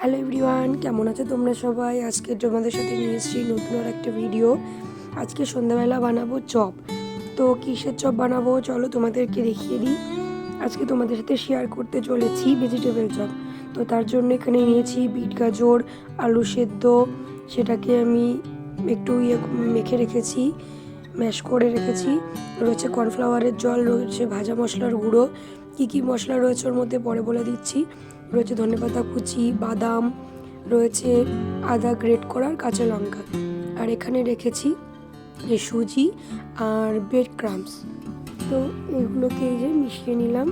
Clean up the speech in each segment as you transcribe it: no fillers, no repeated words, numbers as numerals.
Hello everyone, কেমন আছো তোমরা সবাই? আজকে তোমাদের সাথে নিয়ে এসেছি নতুন আর একটা ভিডিও। আজকে সন্ধ্যাবেলা বানাবো চপ। তো কিসের চপ বানাবো চলো তোমাদেরকে দেখিয়ে দিই। আজকে তোমাদের সাথে শেয়ার করতে চলেছি ভেজিটেবল চপ। তো তার জন্য এখানে নিয়েছি বিট গাজর, আলু সেদ্ধ, সেটাকে আমি একটু মেখে রেখেছি, ম্যাশ করে রেখেছি। রয়েছে কর্নফ্লাওয়ারের জল, রয়েছে ভাজা মশলার গুঁড়ো, কী মশলা রয়েছে ওর মধ্যে পরে বলে দিচ্ছি। রয়েছে ধনেপাতা কুচি, বাদাম, রয়েছে আদা গ্রেট করার, কাঁচা লঙ্কা, আর এখানে রেখেছি সুজি আর ব্রেড ক্রাম্বস। তো এগুলোকে এই যে মিশিয়ে নিলাম।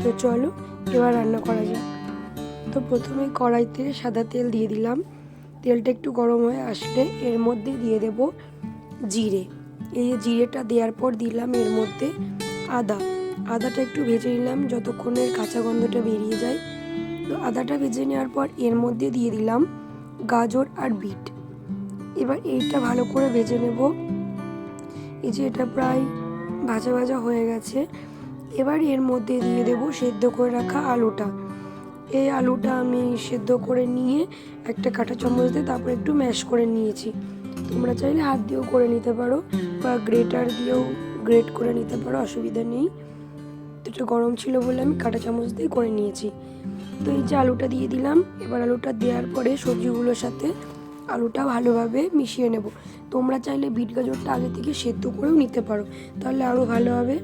তো চলো এবার রান্না করা যাক। তো প্রথমে কড়াইতে সাদা তেল দিয়ে দিলাম। তেলটা একটু গরম হয়ে আসলে এর মধ্যে দিয়ে দেব জিরে। এই জিরেটা দেওয়ার পর দিলাম এর মধ্যে আদাটা একটু ভেজে নিলাম যতক্ষণের কাঁচা গন্ধটা বেরিয়ে যায়। তো আদাটা ভেজে নেওয়ার পর এর মধ্যে দিয়ে দিলাম গাজর আর বিট। এবার এইটা ভালো করে ভেজে নেব। এই যে এটা প্রায় ভাজা ভাজা হয়ে গেছে। এবার এর মধ্যে দিয়ে দেব সেদ্ধ করে রাখা আলুটা। এই আলুটা আমি সেদ্ধ করে নিয়ে একটা কাঁটা চামচ দিয়ে তারপর একটু ম্যাশ করে নিয়েছি। তোমরা চাইলে হাত দিয়েও করে নিতে পারো বা গ্রেটার দিয়েও গ্রেট করে নিতে পারো, অসুবিধা নেই। তো এটা গরম ছিল বলে আমি কাঁটা চামচ দিয়ে করে নিয়েছি। তো এই যে আলুটা দিয়ে দিলাম। এবার আলুটা দেওয়ার পরে সবজিগুলোর সাথে আলুটা ভালোভাবে মিশিয়ে নেব। তোমরা চাইলে বিট গাজরটা আগে থেকে সেদ্ধ করেও নিতে পারো, তাহলে আরও ভালো হবে।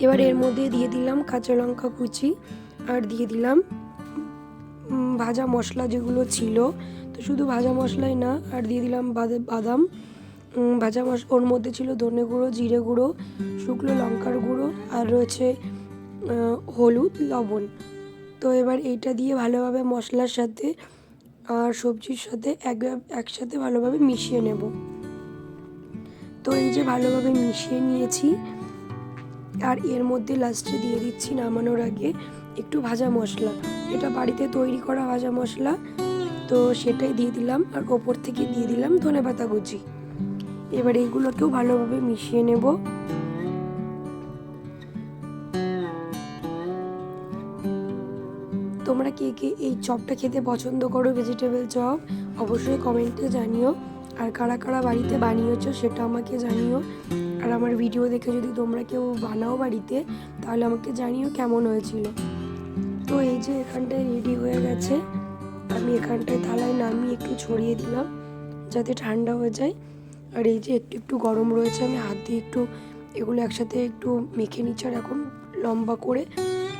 এবার এর মধ্যে দিয়ে দিলাম কাঁচা লঙ্কা কুচি আর দিয়ে দিলাম ভাজা মশলা যেগুলো ছিল। তো শুধু ভাজা মশলাই না, আর দিয়ে দিলাম বাদাম ভাজা ওর মধ্যে ছিল ধনে গুঁড়ো, জিরে গুঁড়ো, শুকনো লঙ্কার গুঁড়ো, আর রয়েছে হলুদ, লবণ। তো এবার এইটা দিয়ে ভালোভাবে মশলার সাথে আর সবজির সাথে একসাথে ভালোভাবে মিশিয়ে নেব। তো এই যে ভালোভাবে মিশিয়ে নিয়েছি। আর এর মধ্যে লাস্টে দিয়ে দিচ্ছি নামানোর আগে একটু ভাজা মশলা, এটা বাড়িতে তৈরি করা ভাজা মশলা। তো সেটাই দিয়ে দিলাম, আর ওপর থেকে দিয়ে দিলাম ধনেপাতা কুচি। এবার এইগুলোকেও ভালোভাবে মিশিয়ে নেব। তোমরা কে কে এই চপটা খেতে পছন্দ করো, ভেজিটেবল চপ, অবশ্যই কমেন্টে জানিও। আর কারা কারা বাড়িতে বানিয়েছো সেটা আমাকে জানিও। আর আমার ভিডিও দেখে যদি তোমরা কেউ বানাও বাড়িতে, তাহলে আমাকে জানিও কেমন হয়েছিল। তো এই যে এখানটায় রেডি হয়ে গেছে। আমি এখানটায় থালায় নামিয়ে একটু ছড়িয়ে দিলাম যাতে ঠান্ডা হয়ে যায়। আর এই যে একটু একটু গরম রয়েছে, আমি হাত দিয়ে একটু এগুলো একসাথে একটু মেখে নিচ্ছি। আর এখন লম্বা করে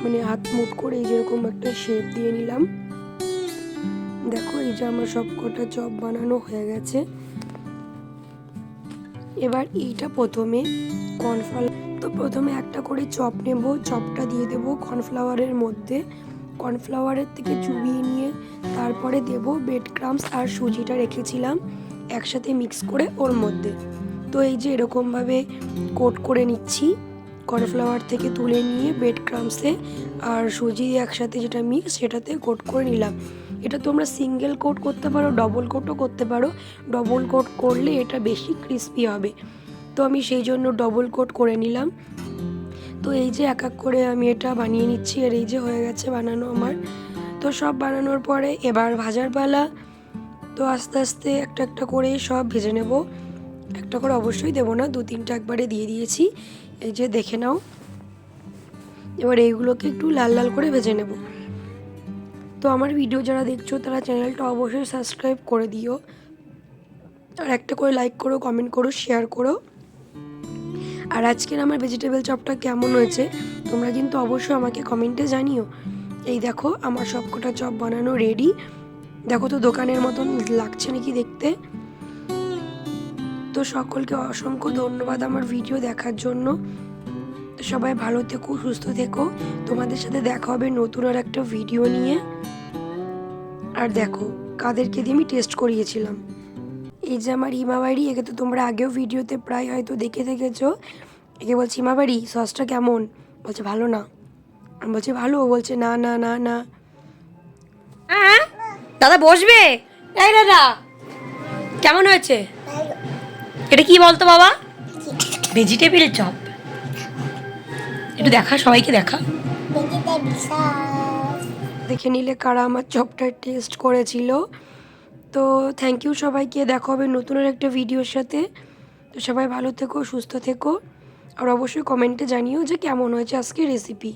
মানে হাত মুট করে এই যেরকম একটা শেপ দিয়ে নিলাম। দেখো এই যে আমার সব কটা চপ বানানো হয়ে গেছে। এবার এইটা প্রথমে প্রথমে একটা করে চপ নেব। চপটা দিয়ে দেব কর্নফ্লাওয়ারের মধ্যে, কর্নফ্লাওয়ারের থেকে চুবিয়ে নিয়ে তারপরে দেব ব্রেড ক্রাম্বস আর সুজিটা রেখেছিলাম একসাথে মিক্স করে ওর মধ্যে। তো এই যে এরকমভাবে কোট করে নিচ্ছি, কর্নফ্লাওয়ার থেকে তুলে নিয়ে ব্রেড ক্রাম্বসে আর সুজি একসাথে যেটা মিক্স সেটাতে কোট করে নিলাম। এটা তোমরা সিঙ্গেল কোট করতে পারো, ডবল কোটও করতে পারো। ডবল কোট করলে এটা বেশি ক্রিস্পি হবে, তো আমি সেই জন্য ডবল কোট করে নিলাম। তো এই যে এক এক করে আমি এটা বানিয়ে নিচ্ছি। আর এই যে হয়ে গেছে বানানো আমার। তো সব বানানোর পরে এবার ভাজার পালা। তো আস্তে আস্তে একটা একটা করে সব ভেজে নেব। একটা করে অবশ্যই দেবো না, 2-3টা একবারে দিয়ে দিয়েছি। এই যে দেখে নাও। এবার এইগুলোকে একটু লাল লাল করে ভেজে নেব। তো আমার ভিডিও যারা দেখছো তারা চ্যানেলটা অবশ্যই সাবস্ক্রাইব করে দিও, আর একটা করে লাইক করো, কমেন্ট করো, শেয়ার করো। আর আজকের আমার ভেজিটেবল চপটা কেমন হয়েছে তোমরা কিন্তু অবশ্যই আমাকে কমেন্টে জানিও। এই দেখো আমার সবকটা চপ বানানো রেডি। দেখো তো দোকানের মতন লাগছে নাকি দেখতে। তো সকলকে অসংখ্য ধন্যবাদ আমার ভিডিও দেখার জন্য। সবাই ভালো থেকো, সুস্থ থেকো। তোমাদের সাথে দেখা হবে নতুন আর একটা ভিডিও নিয়ে। আর দেখো কাদেরকে দিয়ে আমি টেস্ট করিয়েছিলাম। এই যে আমার হিমাবাড়ি, একে তো তোমরা আগেও ভিডিওতে প্রায় হয়তো দেখে থেকেছো। একে বলছি হিমাবাড়ি সসটা কেমন, বলছে ভালো না। আমি বলছি ভালো, বলছে না না না না। হ্যাঁ দাদা বসবে। এই দাদা কেমন হয়েছে এটা কি বলতো বাবা? ভেজিটেবল চপ একটু দেখা, সবাইকে দেখা। দেখে নিলে কারা আমার চপটা টেস্ট করেছিল। তো থ্যাংক ইউ সবাইকে, দেখা হবে নতুন আর একটা ভিডিওর সাথে। তো সবাই ভালো থেকো, সুস্থ থেকো, আর অবশ্যই কমেন্টে জানিও যে কেমন হয়েছে আজকের রেসিপি।